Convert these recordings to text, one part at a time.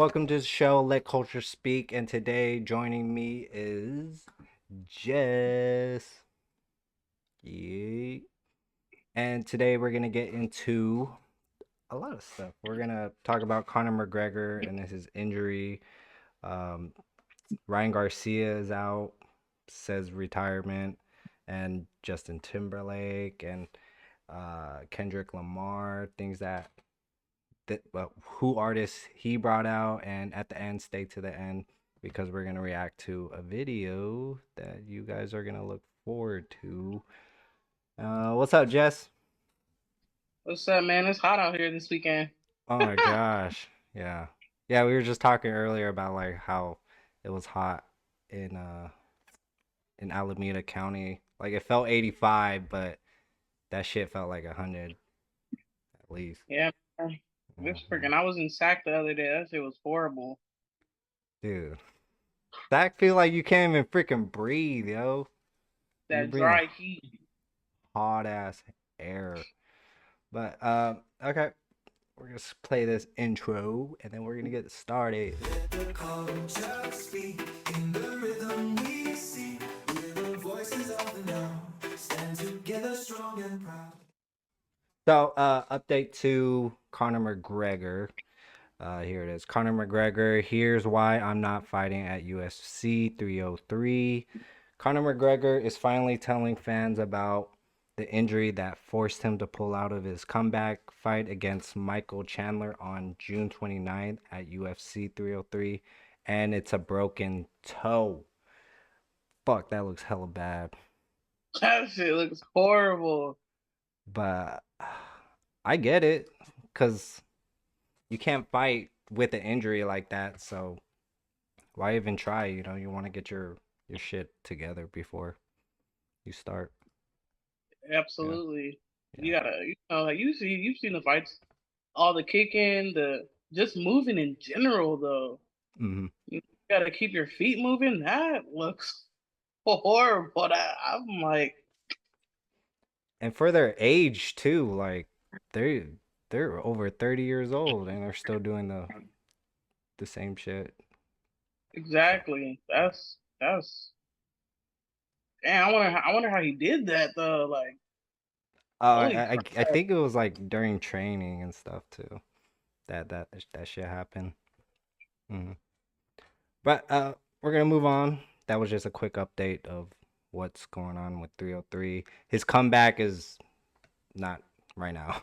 Welcome to the show, Let Culture Speak, and today joining me is Jess. Yeah. And today we're gonna get into a lot of stuff. We're gonna talk about Conor McGregor and his injury. Um, Ryan Garcia is out, says retirement, and Justin Timberlake and Kendrick Lamar, things that who artists he brought out, and at the end, stay to the end because we're gonna react to a video that you guys are gonna look forward to. What's up, Jess? What's up, man? It's hot out here this weekend. Oh my gosh, yeah, yeah. We were just talking earlier about like how it was hot in in Alameda County. Like it felt 85, but that shit felt like 100 at least. Yeah, man. This Mhm. freaking. I was in Sac the other day. That shit was horrible. Dude, that feel like you can't even freaking breathe, yo. You're That breathing dry heat. hot ass air. But okay, we're gonna play this intro and then we're gonna get started. Let the culture speak in the rhythm we see. We're the voices of the now. Stand together strong and proud. So update to Conor McGregor. Here it is. Conor McGregor. Here's why I'm not fighting at UFC 303. Conor McGregor is finally telling fans about the injury that forced him to pull out of his comeback fight against Michael Chandler on June 29th at UFC 303. And it's a broken toe. Fuck, that looks hella bad. That shit looks horrible. But I get it because you can't fight with an injury like that. So why even try? You want to get your shit together before you start. Yeah, Absolutely. yeah. You gotta, like you've seen the fights, all the kicking, the just moving in general. Though Hmm. you gotta keep your feet moving. That looks horrible. I'm like, And for their age too, like they they're over 30 years old and they're still doing the same shit. So, exactly. That's. Damn, I wonder how he did that though. Like, holy I crap. think it was like during training and stuff too that shit happened. Hmm. But we're gonna move on. That was just a quick update of what's going on with 303. His comeback is not right now.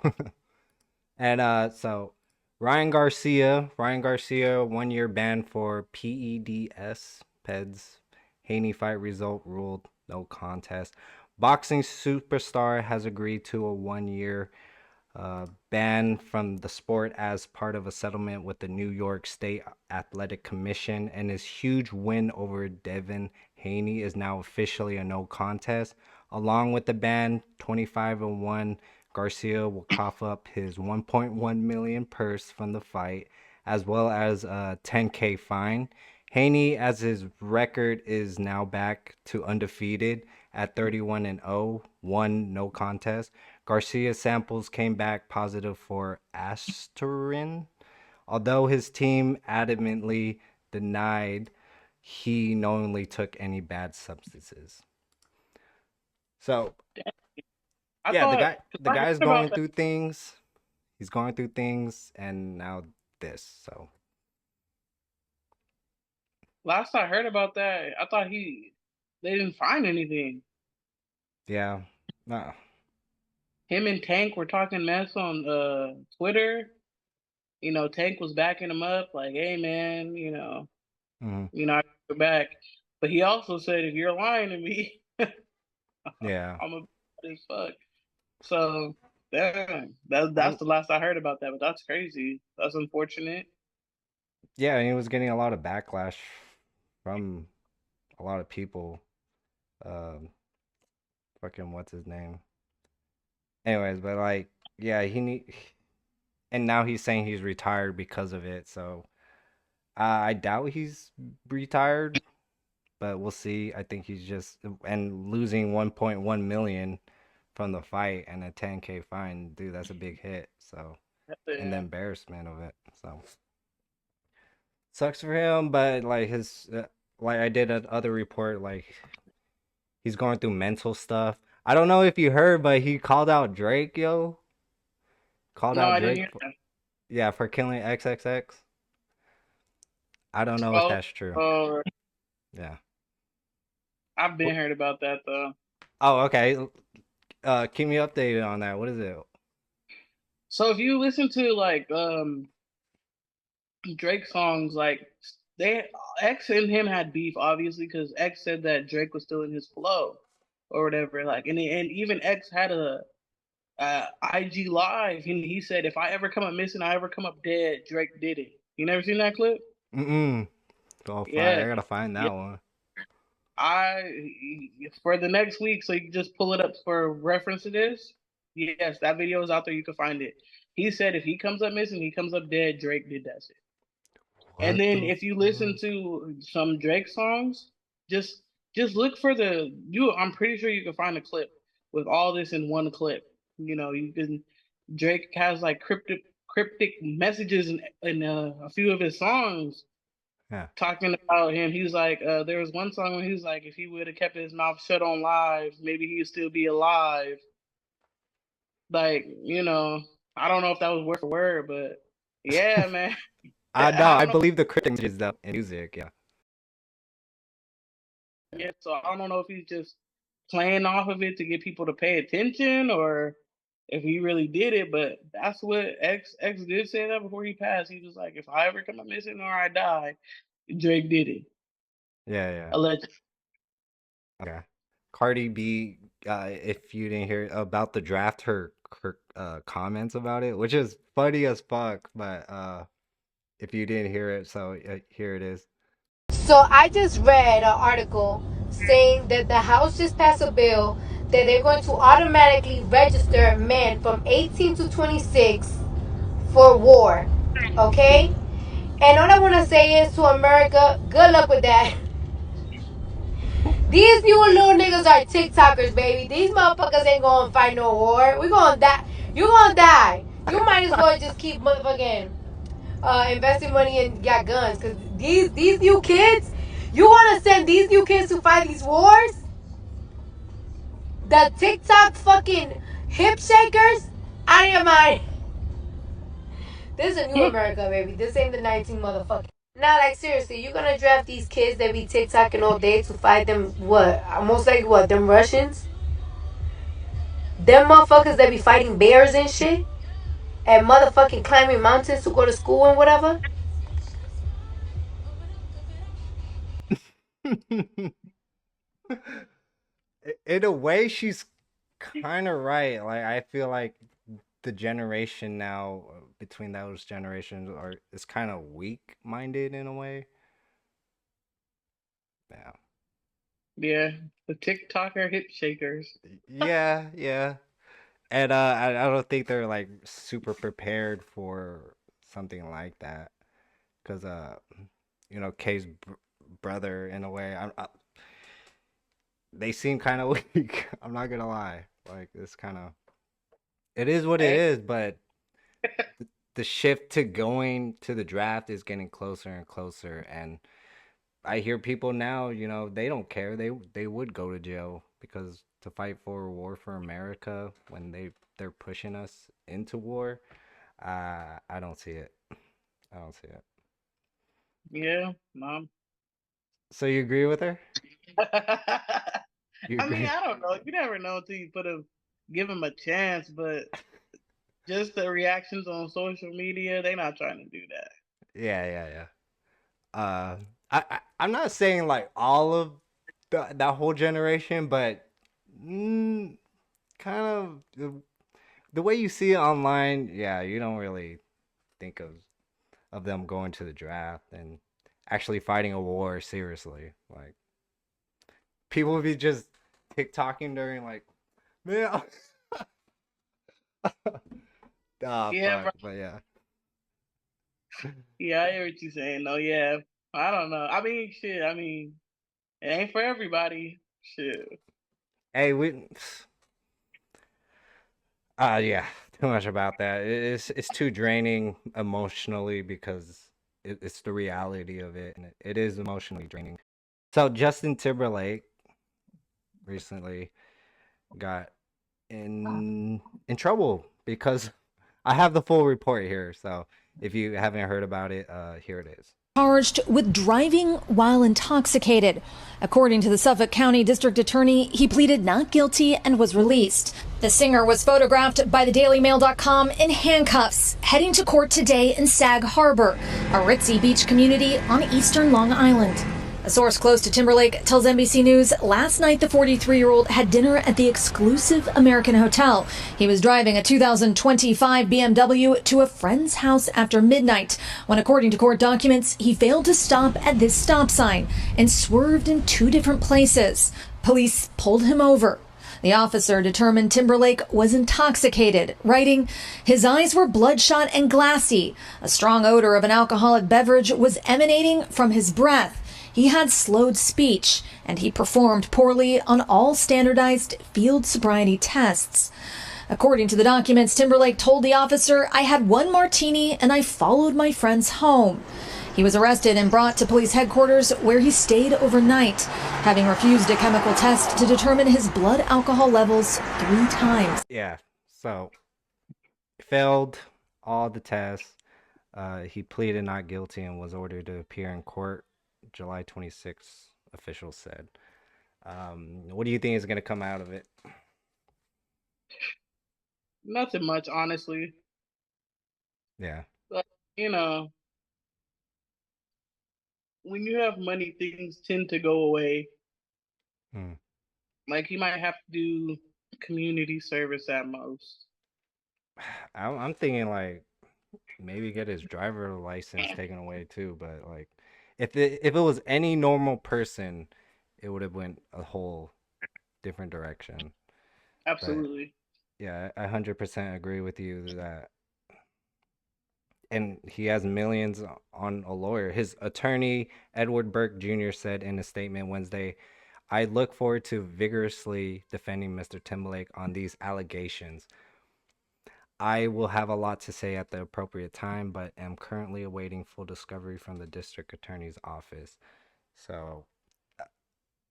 And so Ryan Garcia 1 year ban for PEDS Haney fight result ruled no contest. Boxing superstar has agreed to a 1 year ban from the sport as part of a settlement with the New York State Athletic Commission, and his huge win over Devin Haney is now officially a no contest. Along with the ban, 25-1, Garcia will cough up his 1.1 million purse from the fight, as well as a 10K fine. Haney, as his record is now back to undefeated at 31-0, one no contest. Garcia's samples came back positive for aspirin, although his team adamantly denied he knowingly took any bad substances. So I yeah, the thought, guy cause the I heard guy's about going that through things. He's going through things, and now this. So last I heard about that. I thought they didn't find anything. yeah, nah. Him and Tank were talking mess on Twitter. Tank was backing him up, like, "Hey, man, Mhm. I got your back." But he also said, "If you're lying to me, Yeah, I'm a as fuck." So, damn, that's I'm the last I heard about that. But that's crazy. That's unfortunate. yeah, he was getting a lot of backlash from a lot of people. Um, fucking what's his name? Anyways, but like, yeah, and now he's saying he's retired because of it. So I doubt he's retired, but we'll see. I think he's just and losing 1.1 million from the fight and a 10K fine, dude. That's a big hit. So and the Yeah. embarrassment of it. So sucks for him, but like like I did another report, like he's going through mental stuff. I don't know if you heard, but he called out Drake, yo. Called No, out I didn't Drake, hear that. yeah, for killing XXX. I don't know if Oh, that's true. uh, Yeah. I've been What? heard about that though. Oh, okay. Keep me updated on that. What is it? So if you listen to like Drake songs, like they X and him had beef obviously because X said that Drake was still in his flow or whatever. Like and even X had a IG live and he said if I ever come up missing, I ever come up dead, Drake did it. You never seen that clip? Mm-mm. Oh, Yeah, fire. I gotta find yeah. that one. For the next week, so you can just pull it up for reference to this. Yes, that video is out there. You can find it. He said if he comes up missing, he comes up dead. Drake did that shit. And What then the if you listen fuck? to some Drake songs, just just look for the you. I'm pretty sure you can find a clip with all this in one clip. You know, you can. Drake has like cryptic messages in a few of his songs Yeah. talking about him. He was like, there was one song when he was like, if he would have kept his mouth shut on live, maybe he'd still be alive. Like, I don't know if that was word for word, but yeah, man. I know. I I don't know. believe the cryptic is the in music. Yeah. Yeah. Yeah, so I don't know if he's just playing off of it to get people to pay attention or if he really did it, but that's what X did say that before he passed. He was like, if I ever come up missing or I die, Drake did it. Yeah. Yeah. Allegedly. Okay. Cardi B, if you didn't hear about the draft, her comments about it, which is funny as fuck, but if you didn't hear it, so here it is. So I just read an article saying that the House just passed a bill that they're going to automatically register men from 18 to 26 for war. Okay? And all I want to say is to America, good luck with that. These new little niggas are TikTokers, baby. These motherfuckers ain't gonna fight no war. We gonna die. You gonna die. You might as well just keep motherfucking investing money in got guns. Cause these new kids, you wanna send these new kids to fight these wars? The TikTok fucking hip shakers? Out of your mind. This is a new America, baby. This ain't the 19 motherfucker. Now, like seriously, you gonna draft these kids that be TikToking all day to fight them? What? Almost like what? Them Russians? Them motherfuckers that be fighting bears and shit, and motherfucking climbing mountains to go to school and whatever. In a way, she's kind of right. Like I feel like the generation now between those generations are is kind of weak minded in a way. Yeah. Yeah, the TikToker hip shakers. Yeah, yeah. And I don't think they're like super prepared for something like that because Kay's brother in a way they seem kind of weak. I'm not gonna lie. Like it's kind of it is what it Hey, is, but the shift to going to the draft is getting closer and closer, and I hear people now, they don't care. They would go to jail because to fight for a war for America when they're pushing us into war, I don't see it. I don't see it. yeah, mom. So you agree with her? You I mean, agree? I don't know. You never know until you give him a chance. But just the reactions on social media, they not trying to do that. Yeah, yeah, yeah. I'm not saying like all of that whole generation, but kind of the way you see it online, yeah, you don't really think of them going to the draft and actually fighting a war seriously. Like people would be just TikToking during like, man, ah, Yeah, fuck, but yeah. yeah, I hear what you're saying. No, yeah, I don't know. I mean, shit. I mean, it ain't for everybody. Shit. Hey, yeah, too much about that. It's too draining emotionally because it's the reality of it, and it is emotionally draining. So Justin Timberlake recently got in trouble because I have the full report here. So if you haven't heard about it, here it is. Charged with driving while intoxicated. According to the Suffolk County District Attorney, he pleaded not guilty and was released. The singer was photographed by the DailyMail.com in handcuffs, heading to court today in Sag Harbor, a ritzy beach community on eastern Long Island. A source close to Timberlake tells NBC News last night the 43-year-old had dinner at the exclusive American Hotel. He was driving a 2025 BMW to a friend's house after midnight when, according to court documents, he failed to stop at this stop sign and swerved in 2 different places. Police pulled him over. The officer determined Timberlake was intoxicated, writing, "His eyes were bloodshot and glassy. A strong odor of an alcoholic beverage was emanating from his breath. He had slowed speech, and he performed poorly on all standardized field sobriety tests." According to the documents, Timberlake told the officer, "I had 1 martini and I followed my friends home." He was arrested and brought to police headquarters where he stayed overnight, having refused a chemical test to determine his blood alcohol levels 3 times. Yeah, so failed all the tests. He pleaded not guilty and was ordered to appear in court July 26th, officials said. What do you think is going to come out of it? Nothing much, honestly. Yeah. But, you know, when you have money, things tend to go away. Like, he might have to do community service at most. I'm thinking like maybe get his driver license taken away too, but like if it was any normal person, it would have went a whole different direction. Absolutely. But yeah, I 100% agree with you that, and he has millions on a lawyer. His attorney, Edward Burke Jr., said in a statement Wednesday, "I look forward to vigorously defending Mr. Timberlake on these allegations. I will have a lot to say at the appropriate time, but am currently awaiting full discovery from the district attorney's office." So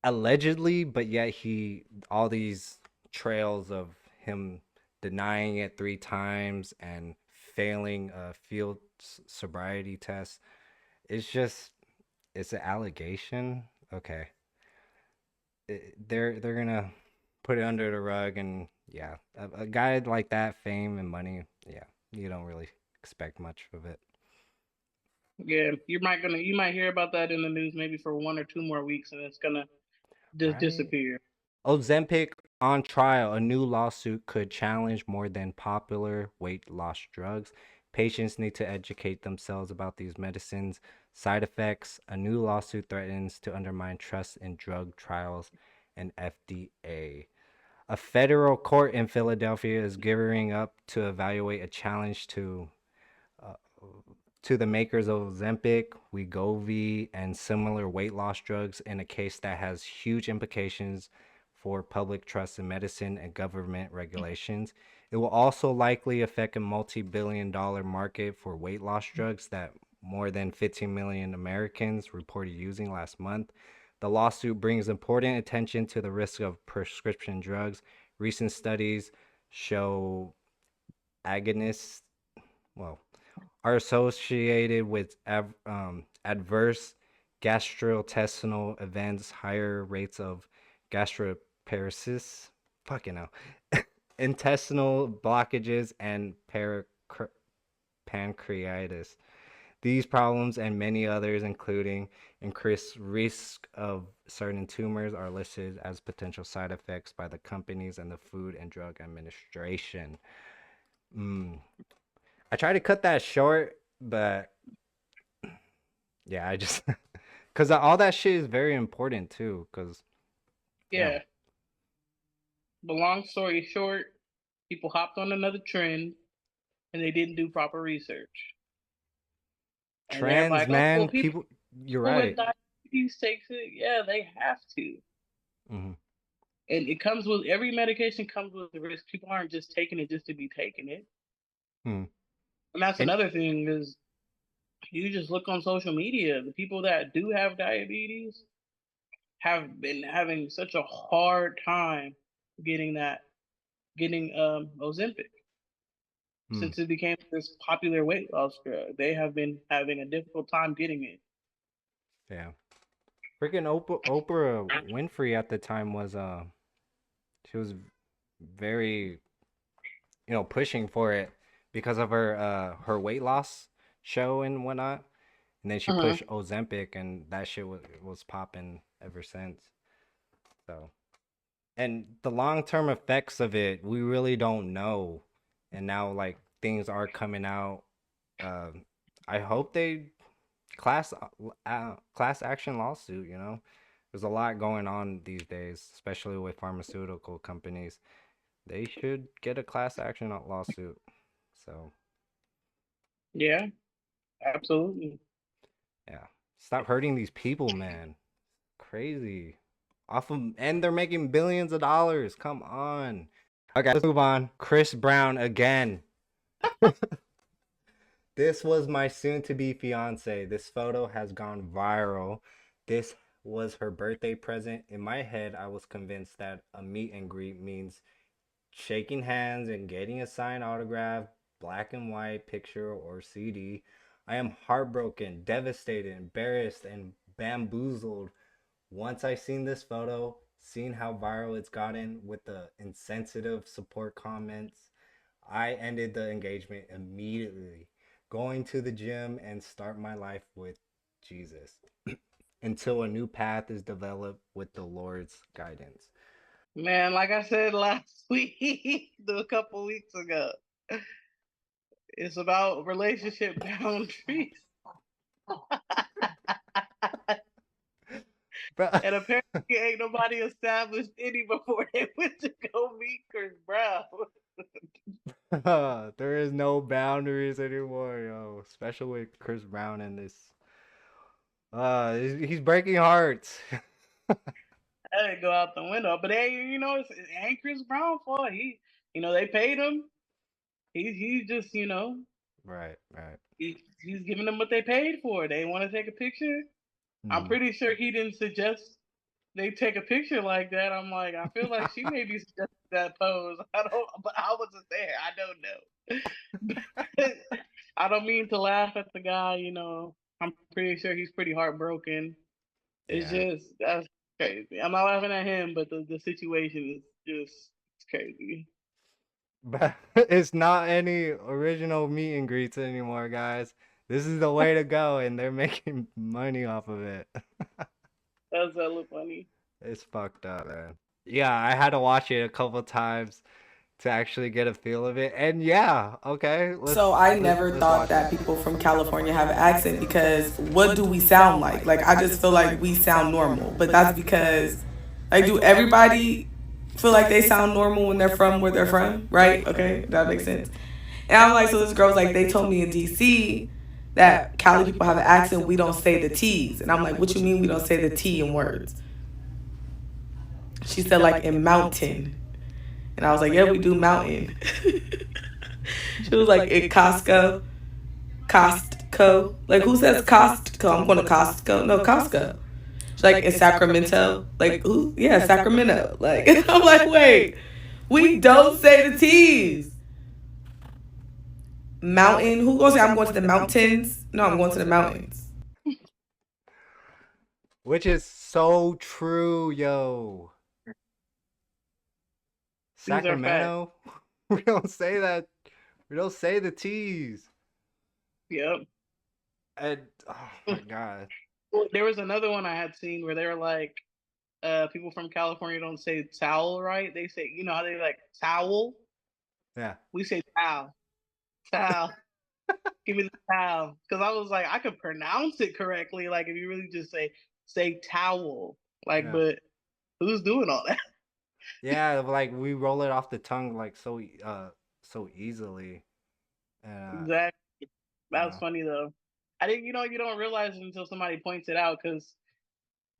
allegedly, but yet all these trails of him denying it 3 times and failing a field sobriety test. It's an allegation. Okay. They're gonna put it under the rug, and yeah, a guy like that, fame and money, yeah, you don't really expect much of it. Yeah, you might hear about that in the news maybe for 1 or 2 more weeks, and it's gonna just disappear. Ozempic on trial. A new lawsuit could challenge more than popular weight loss drugs. Patients need to educate themselves about these medicines' side effects. A new lawsuit threatens to undermine trust in drug trials and FDA. A federal court in Philadelphia is gearing up to evaluate a challenge to the makers of Ozempic, Wegovy, and similar weight loss drugs in a case that has huge implications for public trust in medicine and government regulations. It will also likely affect a multi-billion-dollar market for weight loss drugs that more than 15 million Americans reported using last month. The lawsuit brings important attention to the risk of prescription drugs. Recent studies show agonists, are associated with adverse gastrointestinal events, higher rates of gastroparesis, intestinal blockages, and pancreatitis. These problems and many others, including increased risk of certain tumors, are listed as potential side effects by the companies and the Food and Drug Administration. I try to cut that short, but yeah, I just because all that shit is very important too. Because yeah. But long story short, people hopped on another trend, and they didn't do proper research. Trends, like, man, well, people. You're right. Diabetes takes it. Yeah, they have to. And it comes with every medication comes with the risk. People aren't just taking it just to be taking it. And that's another thing is You just look on social media, the people that do have diabetes have been having such a hard time getting Ozempic Hmm. since it became this popular weight loss drug. They have been having a difficult time getting it. Yeah. Freaking Oprah Winfrey at the time was she was very, pushing for it because of her weight loss show and whatnot. And then she Uh-huh. pushed Ozempic, and that shit was popping ever since. So, and the long term effects of it, we really don't know. And now, like, things are coming out. Um, I hope they class class action lawsuit. There's a lot going on these days, especially with pharmaceutical companies. They should get a class action lawsuit. So, Yeah, absolutely. yeah, stop hurting these people, man. Crazy. Off of, and they're making billions of dollars. Come on. Okay, let's move on. Chris Brown again. This was my soon to be fiance. This photo has gone viral. This was her birthday present. In my head, I was convinced that a meet and greet means shaking hands and getting a signed autograph, black and white picture or CD. I am heartbroken, devastated, embarrassed, and bamboozled once I seen this photo, seen how viral it's gotten with the insensitive support comments. I ended the engagement immediately, going to the gym and start my life with Jesus until a new path is developed with the Lord's guidance. Man, like I said last week, a couple weeks ago, it's about relationship boundaries. But And apparently ain't nobody established any before they went to go meet Chris Brown. there is no boundaries anymore, yo. Especially with Chris Brown and this. He's breaking hearts. That didn't go out the window. But hey, it ain't Chris Brown's fault. They paid him. He's just, Right, right. he's giving them what they paid for. They want to take a picture. I'm Hmm. pretty sure he didn't suggest they take a picture like that. I'm like, I feel like she maybe suggested that pose. I don't, but I wasn't there. I don't know. I don't mean to laugh at the guy. I'm pretty sure he's pretty heartbroken. It's Yeah. just that's crazy. I'm not laughing at him, but the situation is just it's crazy. But it's not any original meet and greets anymore, guys. This is the way to go, and they're making money off of it. That's hella funny. It's fucked up, man. Yeah, I had to watch it a couple times to actually get a feel of it. And yeah, okay, So I never let's thought watch that it. people from California have an accent because what do we sound like? Like I just feel like we sound normal, but that's because like do everybody feel like they sound normal when they're from where they're from, right? Okay, that makes sense. And I'm like, so this girl's like, they told me in DC that Cali people have an accent, we don't say the T's. And I'm like, what you mean we don't say the T in words? She said like in mountain. And I was like, yeah, we do mountain. She was like, in Costco. Costco. Like, who says Costco? I'm going to Costco. No, Costco. She's like, in Sacramento. Like, who? Yeah, Sacramento. Like, I'm like, wait, we don't say the T's. Mountain. Who goes say I'm going to the mountains? No, I'm going to the mountains. Which is so true, yo. These are facts. Sacramento? We don't say that. We don't say the T's. Yep. And oh my god. There was another one I had seen where they were like, people from California don't say towel right. They say, how they like towel? Yeah. We say towel. Towel. Give me the towel. Because I was like, I could pronounce it correctly. Like if you really just say towel. Like, Yeah. but who's doing all that? Yeah, like we roll it off the tongue like so easily. And Exactly. That was uh funny though. I didn't, you don't realize it until somebody points it out. Because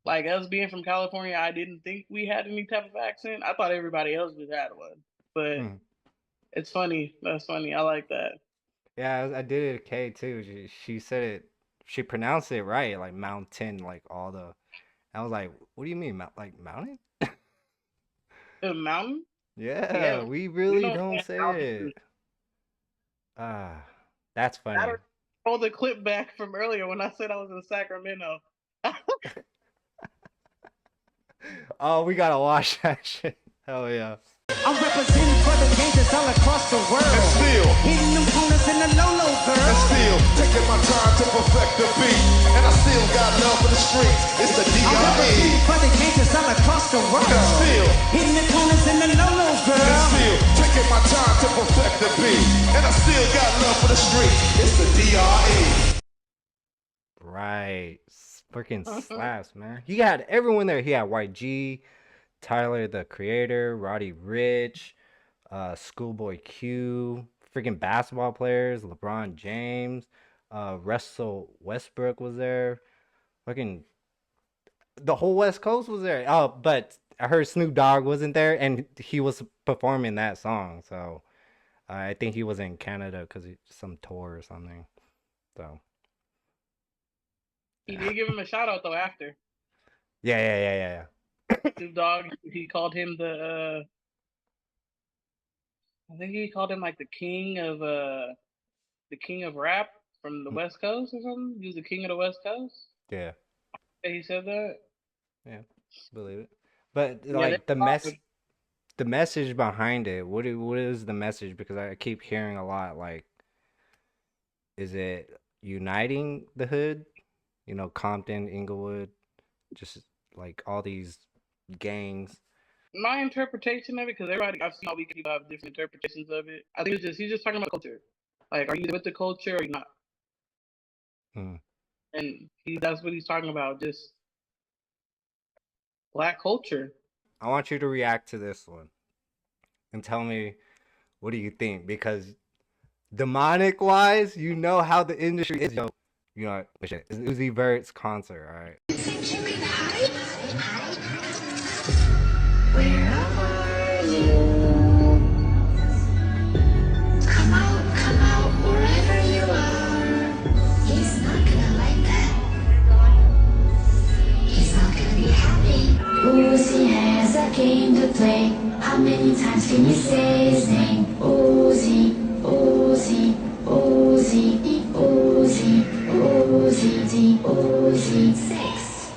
like us being from California, I didn't think we had any type of accent. I thought everybody else just had one. But hmm. it's funny. That's funny. I like that. Yeah, I did it at K too. She said it she pronounced it right, like mountain, like all the. I was like, what do you mean, like mountain? The mountain? Yeah, Yeah, we we really know don't say altitude. it. Ah, that's I funny. roll the clip back from earlier when I said I was in Sacramento. Oh, we gotta watch that shit. Hell yeah. I'm representing for the gangsters all across the world. And still, Hitting them corners in the low, girl. and still, taking my time to perfect the beat. And I still got love for the streets. It's the I'm representing DWI. for the gangsters all across the world. And still, Hitting the corners in the low, and girl. still, taking my time to perfect the beat. And I still got love for the streets. It's the DRE. Right. Freaking slaps, man. He had everyone there. He had YG, Tyler the Creator, Roddy Rich, Schoolboy Q, freaking basketball players, LeBron James, Russell Westbrook was there. Fucking the whole West Coast was there. Oh, but I heard Snoop Dogg wasn't there, and he was performing that song. So I think he was in Canada because some tour or something. So He did give him a shout out though after. yeah. Snoop Dogg, he called him the I think he called him like the king of rap from the West Coast or something. He was the king of the West Coast. Yeah. Yeah, he said that. Yeah, believe it. But Yeah, like that's the message behind it, what is the message? Because I keep hearing a lot like, is it uniting the hood? You know, Compton, Inglewood, just like all these gangs. my interpretation of it, because everybody I've seen all week people have different interpretations of it. I think he's just talking about culture. Like, are you with the culture or are you not? Hmm. And that's what he's talking about, just black culture. I want you to react to this one and tell me what do you think? Because demonic wise, you know how the industry is. Yo, you know, shit. It's Uzi Vert's concert, all right. Where are you? Come out, wherever you are. He's not gonna like that. He's not gonna be happy. Uzi has a game to play. How many times can you say his name? Uzi, Uzi, Uzi, Uzi, Uzi, Uzi, 6.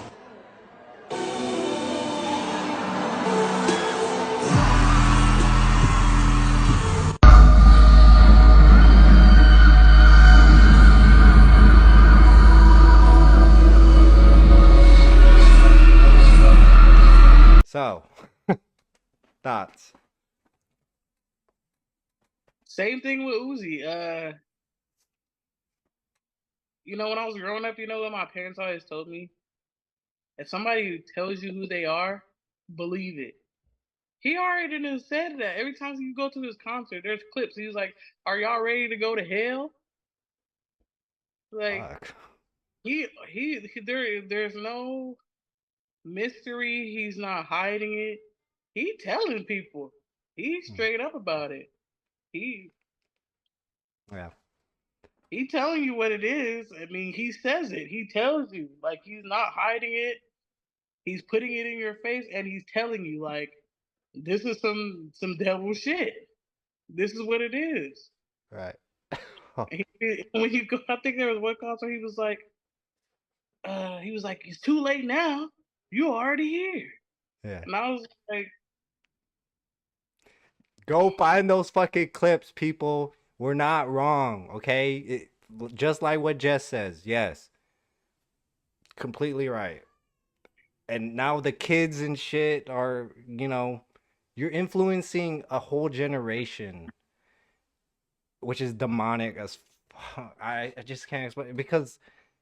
So, thoughts? Same thing with Uzi. You know, when I was growing up, you know what my parents always told me? If somebody tells you who they are, believe it. He already done said that. Every time you go to his concert, there's clips. He's like, "Are y'all ready to go to hell?" Like Fuck. there's no mystery. He's not hiding it. He telling people. He's straight up about it. He Yeah. he telling you what it is. I mean, he says it. He tells you. Like, he's not hiding it. He's putting it in your face, and he's telling you, like, this is some devil shit. This is what it is. Right. When you go, I think there was one concert. He was like, it's too late now. You're already here. Yeah. And I was like, Go find those fucking clips, people. We're not wrong, okay? Just like what Jess says. Yes. Completely right. And now the kids and shit are, you know, you're influencing a whole generation, which is demonic as fuck. I just can't explain it because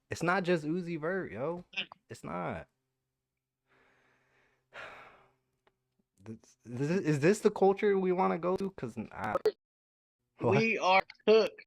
it's not just Uzi Vert, yo. It's not. Is this the culture we want to go to? Because we are cooked.